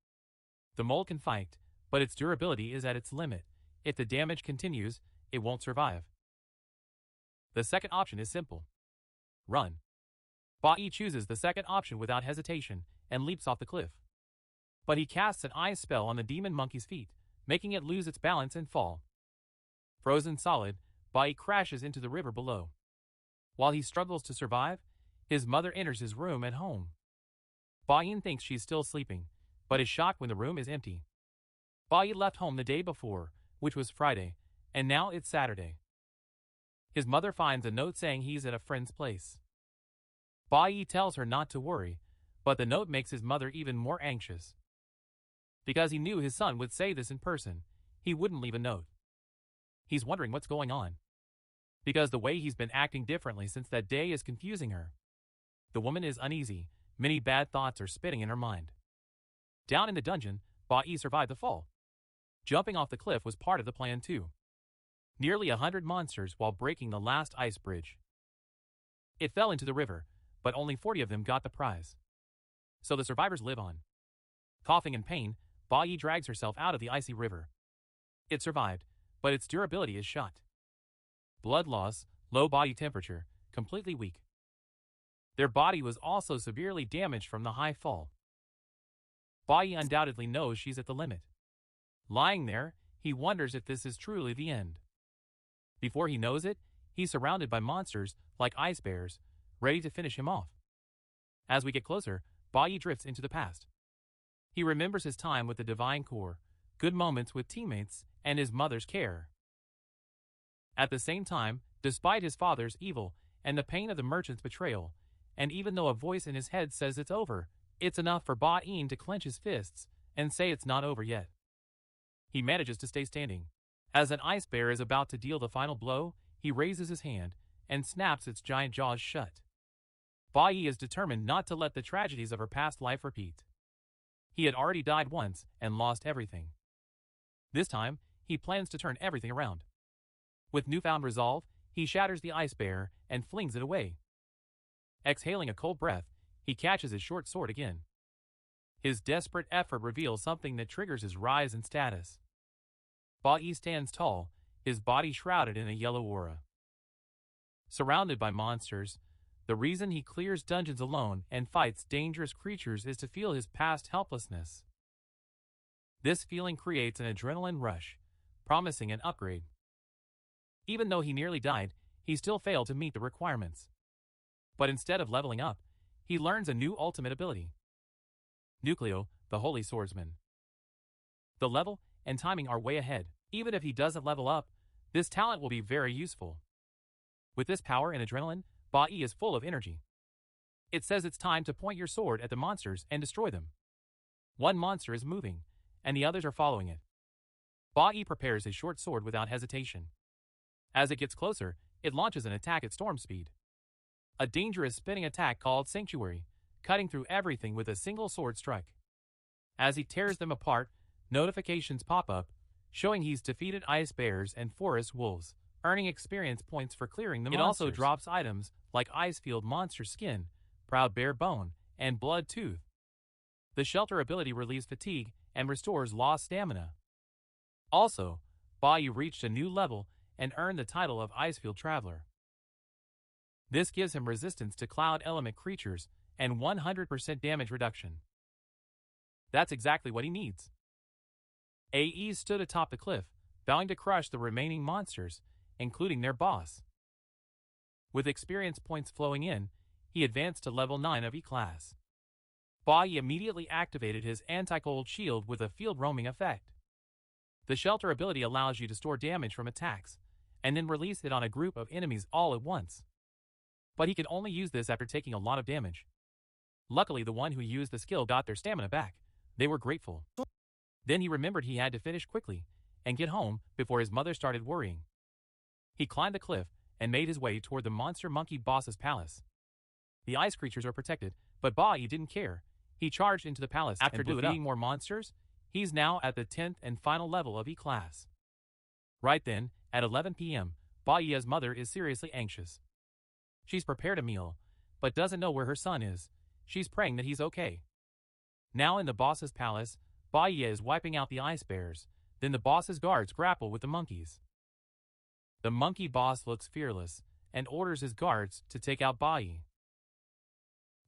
The mold can fight, but its durability is at its limit. If the damage continues, it won't survive. The second option is simple. Run. Bai Yi chooses the second option without hesitation and leaps off the cliff. But he casts an ice spell on the demon monkey's feet, making it lose its balance and fall. Frozen solid, Bai Yi crashes into the river below. While he struggles to survive, his mother enters his room at home. Bai Yi thinks she's still sleeping, but is shocked when the room is empty. Bai Yi left home the day before, which was Friday, and now it's Saturday. His mother finds a note saying he's at a friend's place. Bai Yi tells her not to worry, but the note makes his mother even more anxious. Because he knew his son would say this in person, he wouldn't leave a note. He's wondering what's going on. Because the way he's been acting differently since that day is confusing her. The woman is uneasy, many bad thoughts are spinning in her mind. Down in the dungeon, Bai Yi survived the fall. Jumping off the cliff was part of the plan too. Nearly 100 monsters while breaking the last ice bridge. It fell into the river, but only 40 of them got the prize. So the survivors live on. Coughing in pain, Bai Yi drags herself out of the icy river. It survived, but its durability is shot. Blood loss, low body temperature, completely weak. Their body was also severely damaged from the high fall. Bai Yi undoubtedly knows she's at the limit. Lying there, he wonders if this is truly the end. Before he knows it, he's surrounded by monsters like ice bears, ready to finish him off. As we get closer, Bai Yi drifts into the past. He remembers his time with the Divine Core, good moments with teammates, and his mother's care. At the same time, despite his father's evil and the pain of the merchant's betrayal, and even though a voice in his head says it's over, it's enough for Bai Yi to clench his fists and say it's not over yet. He manages to stay standing. As an ice bear is about to deal the final blow, he raises his hand and snaps its giant jaws shut. Bai Yi is determined not to let the tragedies of her past life repeat. He had already died once and lost everything. This time, he plans to turn everything around. With newfound resolve, he shatters the ice bear and flings it away. Exhaling a cold breath, he catches his short sword again. His desperate effort reveals something that triggers his rise in status. Bai Yi stands tall, his body shrouded in a yellow aura. Surrounded by monsters, the reason he clears dungeons alone and fights dangerous creatures is to feel his past helplessness. This feeling creates an adrenaline rush, promising an upgrade. Even though he nearly died, he still failed to meet the requirements. But instead of leveling up, he learns a new ultimate ability. Nucleo, the Holy Swordsman. The level and timing are way ahead. Even if he doesn't level up, this talent will be very useful. With this power and adrenaline, Bai Yi is full of energy. It says it's time to point your sword at the monsters and destroy them. One monster is moving, and the others are following it. Bai Yi prepares his short sword without hesitation. As it gets closer, it launches an attack at storm speed. A dangerous spinning attack called Sanctuary, cutting through everything with a single sword strike. As he tears them apart, notifications pop up, showing he's defeated ice bears and forest wolves, earning experience points for clearing the monsters. It also drops items like Icefield Monster Skin, Proud Bear Bone, and Blood Tooth. The Shelter ability relieves fatigue and restores lost stamina. Also, Bai Yi reached a new level and earned the title of Icefield Traveler. This gives him resistance to cloud element creatures and 100% damage reduction. That's exactly what he needs. AE stood atop the cliff, vowing to crush the remaining monsters, including their boss. With experience points flowing in, he advanced to level 9 of E-Class. Bai Yi immediately activated his anti-cold shield with a field roaming effect. The Shelter ability allows you to store damage from attacks, and then release it on a group of enemies all at once. But he could only use this after taking a lot of damage. Luckily, the one who used the skill got their stamina back. They were grateful. Then he remembered he had to finish quickly and get home before his mother started worrying. He climbed the cliff and made his way toward the monster monkey boss's palace. The ice creatures are protected, but Bai Yi didn't care. He charged into the palace after defeating more monsters. He's now at the 10th and final level of E-Class. Right then, at 11 p.m., Bai Yi's mother is seriously anxious. She's prepared a meal, but doesn't know where her son is. She's praying that he's okay. Now in the boss's palace, Bai Yi is wiping out the ice bears. Then the boss's guards grapple with the monkeys. The monkey boss looks fearless and orders his guards to take out Bai Yi.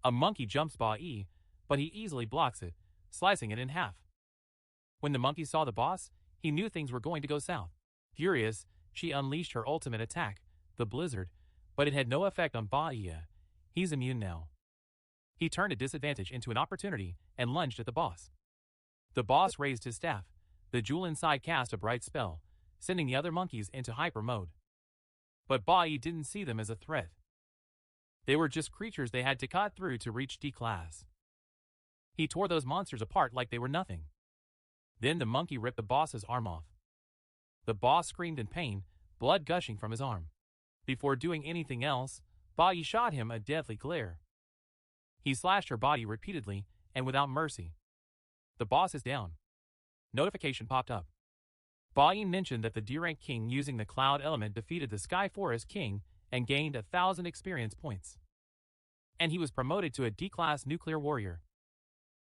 A monkey jumps Bai Yi, but he easily blocks it, slicing it in half. When the monkey saw the boss, he knew things were going to go south. Furious, she unleashed her ultimate attack, the blizzard, but it had no effect on Bai Yi. He's immune now. He turned a disadvantage into an opportunity and lunged at the boss. The boss raised his staff. The jewel inside cast a bright spell, sending the other monkeys into hyper mode. But Bai Yi didn't see them as a threat. They were just creatures they had to cut through to reach D-Class. He tore those monsters apart like they were nothing. Then the monkey ripped the boss's arm off. The boss screamed in pain, blood gushing from his arm. Before doing anything else, Bai Yi shot him a deadly glare. He slashed her body repeatedly and without mercy. The boss is down. Notification popped up. Bai Yi mentioned that the D-Rank King using the Cloud Element defeated the Sky Forest King and gained 1,000 experience points. And he was promoted to a D-Class Nuclear Warrior.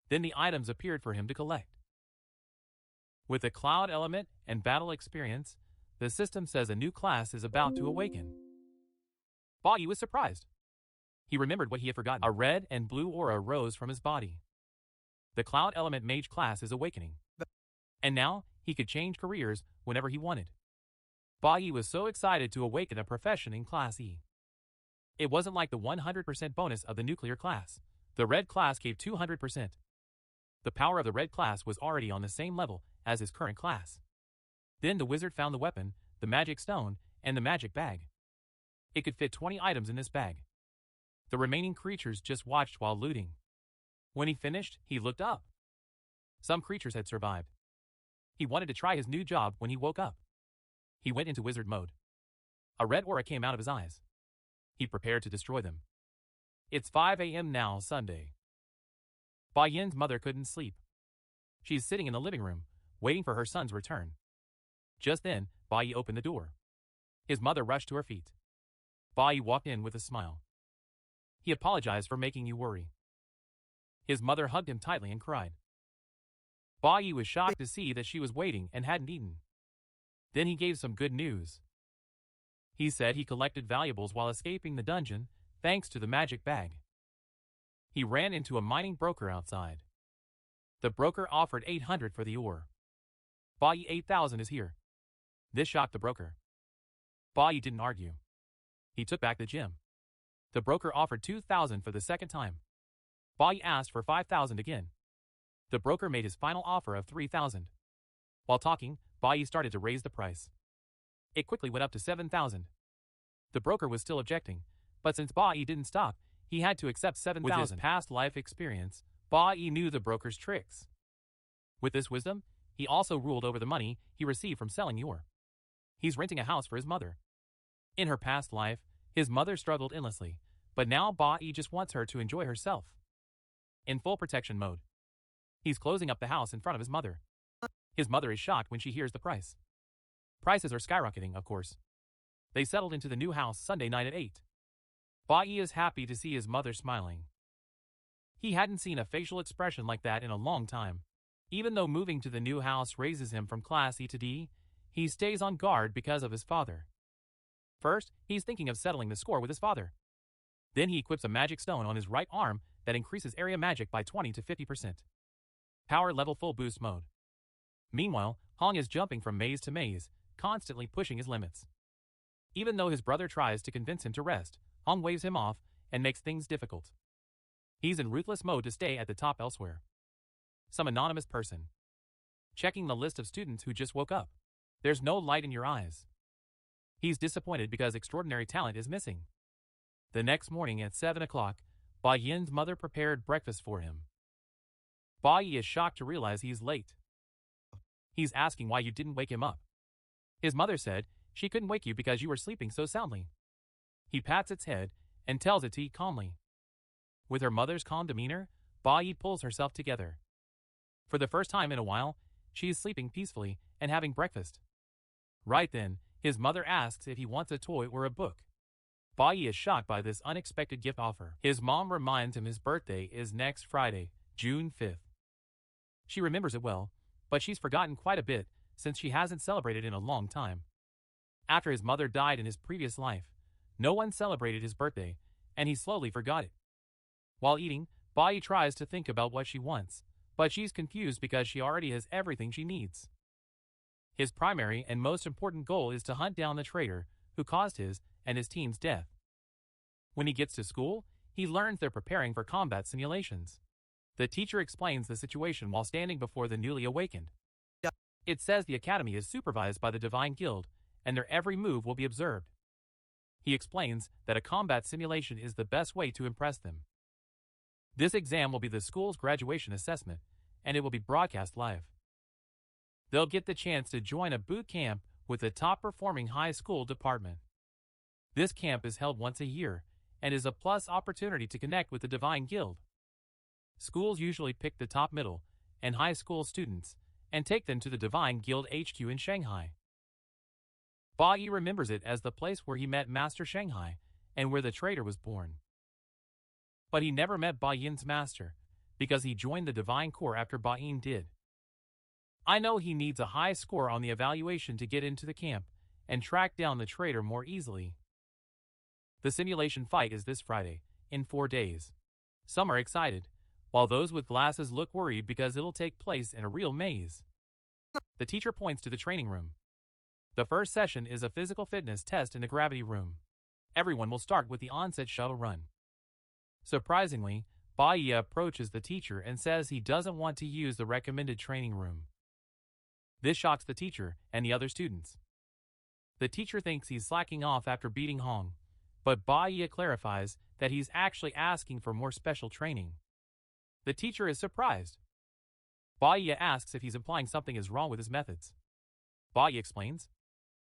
Then the items appeared for him to collect. With the Cloud Element and battle experience, the system says a new class is about to awaken. Bai Yi was surprised. He remembered what he had forgotten. A red and blue aura rose from his body. The Cloud Element Mage class is awakening. And now, he could change careers whenever he wanted. Bai Yi was so excited to awaken a profession in Class E. It wasn't like the 100% bonus of the nuclear class. The red class gave 200%. The power of the red class was already on the same level as his current class. Then the wizard found the weapon, the magic stone, and the magic bag. It could fit 20 items in this bag. The remaining creatures just watched while looting. When he finished, he looked up. Some creatures had survived. He wanted to try his new job when he woke up. He went into wizard mode. A red aura came out of his eyes. He prepared to destroy them. It's 5 a.m. now, Sunday. Bai Yin's mother couldn't sleep. She's sitting in the living room, waiting for her son's return. Just then, Bai Yi opened the door. His mother rushed to her feet. Bai Yi walked in with a smile. He apologized for making you worry. His mother hugged him tightly and cried. Bai Yi was shocked to see that she was waiting and hadn't eaten. Then he gave some good news. He said he collected valuables while escaping the dungeon, thanks to the magic bag. He ran into a mining broker outside. The broker offered 800 for the ore. Bai Yi 8,000 is here. This shocked the broker. Bai Yi didn't argue. He took back the gem. The broker offered 2,000 for the second time. Bai Yi asked for 5,000 again. The broker made his final offer of 3,000. While talking, Bai Yi started to raise the price. It quickly went up to 7,000. The broker was still objecting, but since Bai Yi didn't stop, he had to accept 7,000. With his past life experience, Bai Yi knew the broker's tricks. With this wisdom, he also ruled over the money he received from selling ore. He's renting a house for his mother. In her past life, his mother struggled endlessly, but now Bai Yi just wants her to enjoy herself. In full protection mode, he's closing up the house in front of his mother. His mother is shocked when she hears the price. Prices are skyrocketing, of course. They settled into the new house Sunday night at 8. Bai Yi is happy to see his mother smiling. He hadn't seen a facial expression like that in a long time. Even though moving to the new house raises him from Class E to D, he stays on guard because of his father. First, he's thinking of settling the score with his father. Then he equips a magic stone on his right arm that increases area magic by 20 to 50%. Power level full boost mode. Meanwhile, Hong is jumping from maze to maze, constantly pushing his limits. Even though his brother tries to convince him to rest, Hong waves him off and makes things difficult. He's in ruthless mode to stay at the top elsewhere. Some anonymous person. Checking the list of students who just woke up. There's no light in your eyes. He's disappointed because extraordinary talent is missing. The next morning at 7 o'clock, Bai Yin's mother prepared breakfast for him. Bai Yi is shocked to realize he's late. He's asking why you didn't wake him up. His mother said she couldn't wake you because you were sleeping so soundly. He pats its head and tells it to eat calmly. With her mother's calm demeanor, Bai Yi pulls herself together. For the first time in a while, she is sleeping peacefully and having breakfast. Right then, his mother asks if he wants a toy or a book. Bai Yi is shocked by this unexpected gift offer. His mom reminds him his birthday is next Friday, June 5th. She remembers it well, but she's forgotten quite a bit since she hasn't celebrated in a long time. After his mother died in his previous life, no one celebrated his birthday, and he slowly forgot it. While eating, Bai Yi tries to think about what she wants, but she's confused because she already has everything she needs. His primary and most important goal is to hunt down the traitor who caused his and his team's death. When he gets to school, he learns they're preparing for combat simulations. The teacher explains the situation while standing before the newly awakened. It says the academy is supervised by the Divine Guild, and their every move will be observed. He explains that a combat simulation is the best way to impress them. This exam will be the school's graduation assessment, and it will be broadcast live. They'll get the chance to join a boot camp with the top-performing high school department. This camp is held once a year, and is a plus opportunity to connect with the Divine Guild. Schools usually pick the top middle and high school students and take them to the Divine Guild HQ in Shanghai. Bai Yi remembers it as the place where he met Master Shanghai and where the traitor was born. But he never met Bai Yin's master, because he joined the Divine Corps after Bai Yin did. I know he needs a high score on the evaluation to get into the camp and track down the traitor more easily. The simulation fight is this Friday, in 4 days. Some are excited, while those with glasses look worried because it'll take place in a real maze. The teacher points to the training room. The first session is a physical fitness test in the gravity room. Everyone will start with the onset shuttle run. Surprisingly, Bai Yi approaches the teacher and says he doesn't want to use the recommended training room. This shocks the teacher and the other students. The teacher thinks he's slacking off after beating Hong, but Bai Yi clarifies that he's actually asking for more special training. The teacher is surprised. Bai Yi asks if he's implying something is wrong with his methods. Bai Yi explains,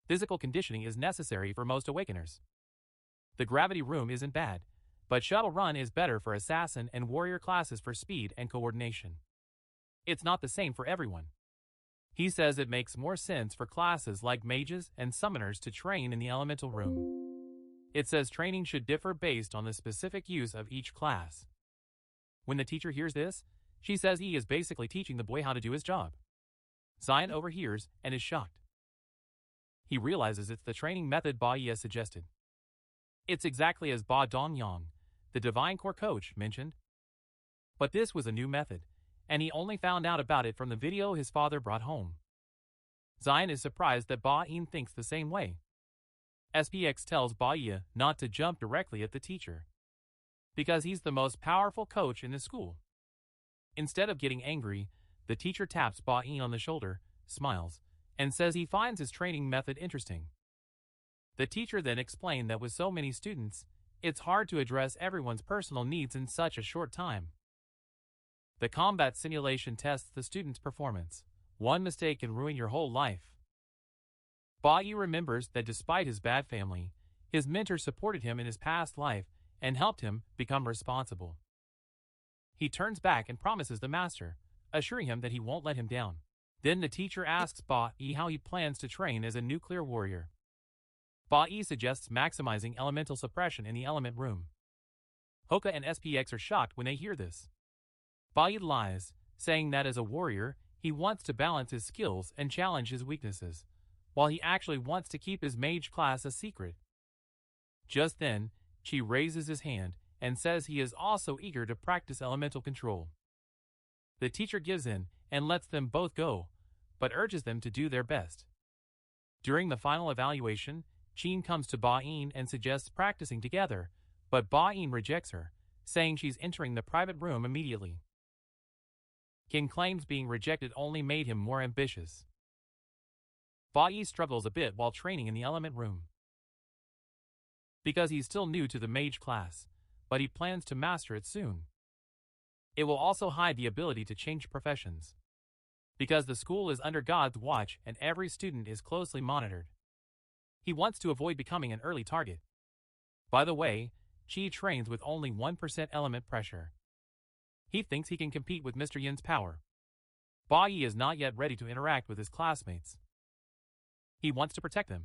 physical conditioning is necessary for most awakeners. The gravity room isn't bad, but shuttle run is better for assassin and warrior classes for speed and coordination. It's not the same for everyone. He says it makes more sense for classes like mages and summoners to train in the elemental room. It says training should differ based on the specific use of each class. When the teacher hears this, she says he is basically teaching the boy how to do his job. Zion overhears and is shocked. He realizes it's the training method Bai Yi has suggested. It's exactly as Ba Dongyang, the Divine Corps coach, mentioned. But this was a new method, and he only found out about it from the video his father brought home. Zion is surprised that Ba Yin thinks the same way. SPX tells Bai Yi not to jump directly at the teacher, because he's the most powerful coach in the school. Instead of getting angry, the teacher taps Bai Yi on the shoulder, smiles, and says he finds his training method interesting. The teacher then explained that with so many students, it's hard to address everyone's personal needs in such a short time. The combat simulation tests the student's performance. One mistake can ruin your whole life. Bai Yi remembers that despite his bad family, his mentor supported him in his past life and helped him become responsible. He turns back and promises the master, assuring him that he won't let him down. Then the teacher asks Bai Yi how he plans to train as a nuclear warrior. Bai Yi suggests maximizing elemental suppression in the element room. Hoka and SPX are shocked when they hear this. Bai Yi lies, saying that as a warrior, he wants to balance his skills and challenge his weaknesses, while he actually wants to keep his mage class a secret. Just then, Chi raises his hand and says he is also eager to practice elemental control. The teacher gives in and lets them both go, but urges them to do their best. During the final evaluation, Qin comes to Bai Yi and suggests practicing together, but Bai Yi rejects her, saying she's entering the private room immediately. Qin claims being rejected only made him more ambitious. Bai Yi struggles a bit while training in the element room, because he's still new to the mage class, but he plans to master it soon. It will also hide the ability to change professions, because the school is under God's watch and every student is closely monitored. He wants to avoid becoming an early target. By the way, Qi trains with only 1% element pressure. He thinks he can compete with Mr. Yin's power. Bai Yi is not yet ready to interact with his classmates. He wants to protect them.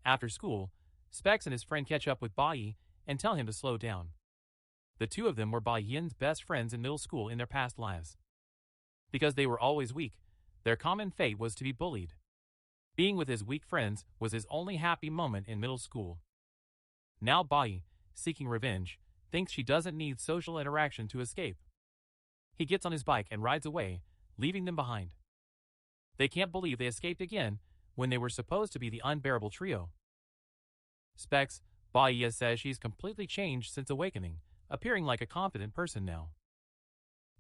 After school, Specs and his friend catch up with Bai Yi and tell him to slow down. The two of them were Bai Yin's best friends in middle school in their past lives. Because they were always weak, their common fate was to be bullied. Being with his weak friends was his only happy moment in middle school. Now Bai Yi, seeking revenge, thinks she doesn't need social interaction to escape. He gets on his bike and rides away, leaving them behind. They can't believe they escaped again when they were supposed to be the unbearable trio. Specs, Bai Yi says she's completely changed since awakening, appearing like a confident person now.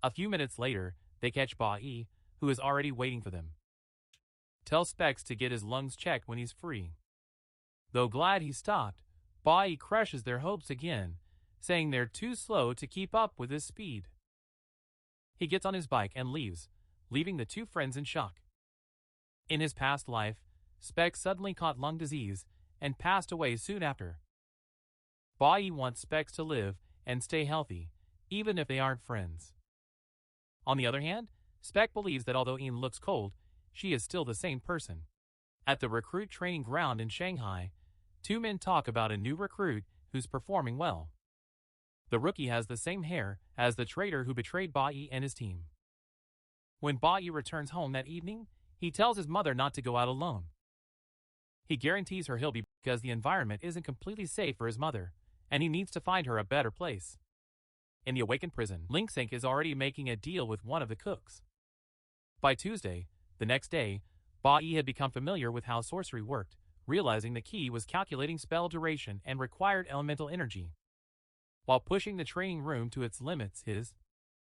A few minutes later, they catch Bai Yi, who is already waiting for them. Tell Specs to get his lungs checked when he's free. Though glad he stopped, Bai Yi crushes their hopes again, saying they're too slow to keep up with his speed. He gets on his bike and leaves, leaving the two friends in shock. In his past life, Specs suddenly caught lung disease and passed away soon after. Bai Yi wants Specs to live and stay healthy, even if they aren't friends. On the other hand, Spec believes that although Ian looks cold, she is still the same person. At the recruit training ground in Shanghai, two men talk about a new recruit who's performing well. The rookie has the same hair as the traitor who betrayed Bai Yi and his team. When Bai Yi returns home that evening, he tells his mother not to go out alone. He guarantees her he'll be because the environment isn't completely safe for his mother, and he needs to find her a better place. In the Awaken prison, Linksink is already making a deal with one of the cooks. By Tuesday, the next day, Bai Yi had become familiar with how sorcery worked, realizing the key was calculating spell duration and required elemental energy. While pushing the training room to its limits, his